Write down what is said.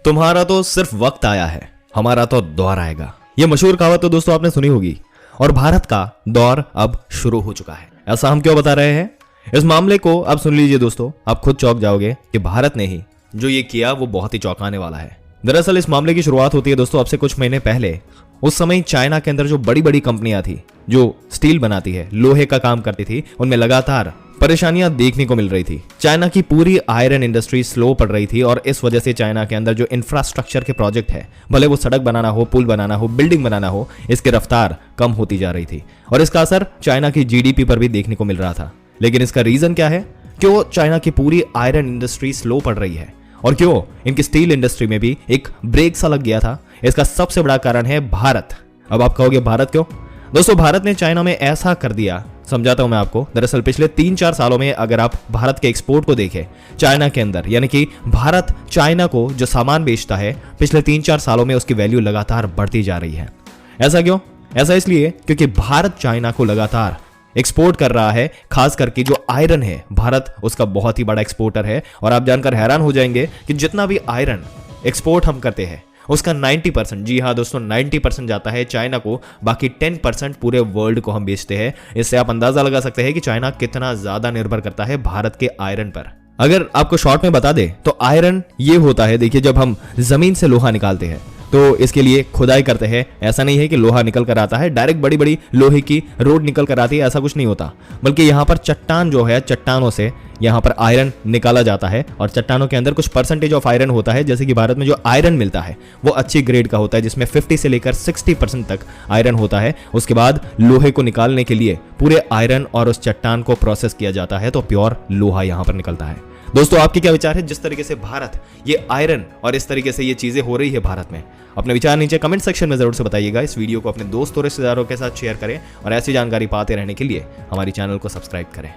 तुम्हारा तो सिर्फ वक्त आया है, हमारा तो दौर आएगा। यह मशहूर कहावत तो दोस्तों आपने सुनी होगी और भारत का दौर अब शुरू हो चुका है। ऐसा हम क्यों बता रहे हैं? इस मामले को अब सुन लीजिए दोस्तों, आप खुद चौंक जाओगे कि भारत ने ही जो ये किया वो बहुत ही चौंकाने वाला है। दरअसल इस मामले की शुरुआत होती है दोस्तों अब से कुछ महीने पहले। उस समय चाइना के अंदर जो बड़ी बड़ी कंपनियां थी जो स्टील बनाती है, लोहे का काम करती थी, उनमें लगातार परेशानियां देखने को मिल रही थी। चाइना की पूरी आयरन इंडस्ट्री स्लो पड़ रही थी और इस वजह से चाइना के अंदर जो इंफ्रास्ट्रक्चर के प्रोजेक्ट है, भले वो सड़क बनाना हो, पुल बनाना हो, बिल्डिंग बनाना हो, इसकी रफ्तार कम होती जा रही थी और इसका असर चाइना की जीडीपी पर भी देखने को मिल रहा था। लेकिन इसका रीजन क्या है? क्यों चाइना की पूरी आयरन इंडस्ट्री स्लो पड़ रही है और क्यों इनकी स्टील इंडस्ट्री में भी एक ब्रेक सा लग गया था? इसका सबसे बड़ा कारण है भारत। अब आप कहोगे भारत क्यों? दोस्तों भारत ने चाइना में ऐसा कर दिया, समझाता हूं मैं आपको। दरअसल पिछले 3-4 सालों में अगर आप भारत के एक्सपोर्ट को देखें चाइना के अंदर, यानी कि भारत चाइना को जो सामान बेचता है, पिछले 3-4 सालों में उसकी वैल्यू लगातार बढ़ती जा रही है। ऐसा क्यों? ऐसा इसलिए क्योंकि भारत चाइना को लगातार एक्सपोर्ट कर रहा है। खास करके जो आयरन है, भारत उसका बहुत ही बड़ा एक्सपोर्टर है और आप जानकर हैरान हो जाएंगे कि जितना भी आयरन एक्सपोर्ट हम करते हैं उसका 90%, जी हाँ दोस्तों 90% जाता है चाइना को, बाकी 10% पूरे वर्ल्ड को हम बेचते हैं। इससे आप अंदाजा लगा सकते हैं कि चाइना कितना ज्यादा निर्भर करता है भारत के आयरन पर। अगर आपको शॉर्ट में बता दे तो आयरन ये होता है, देखिए जब हम जमीन से लोहा निकालते हैं तो इसके लिए खुदाई करते हैं। ऐसा नहीं है कि लोहा निकल कर आता है, डायरेक्ट बड़ी बड़ी लोहे की रोड निकल कर आती है, ऐसा कुछ नहीं होता। बल्कि यहाँ पर चट्टान जो है, चट्टानों से यहाँ पर आयरन निकाला जाता है और चट्टानों के अंदर कुछ परसेंटेज ऑफ आयरन होता है। जैसे कि भारत में जो आयरन मिलता है वो अच्छी ग्रेड का होता है, जिसमें 50 से लेकर 60% तक आयरन होता है। उसके बाद लोहे को निकालने के लिए पूरे आयरन और उस चट्टान को प्रोसेस किया जाता है तो प्योर लोहा यहाँ पर निकलता है। दोस्तों आपके क्या विचार है जिस तरीके से भारत ये आयरन और इस तरीके से ये चीजें हो रही है भारत में? अपने विचार नीचे कमेंट सेक्शन में जरूर से बताइएगा। इस वीडियो को अपने दोस्तों और रिश्तेदारों के साथ शेयर करें और ऐसी जानकारी पाते रहने के लिए हमारी चैनल को सब्सक्राइब करें।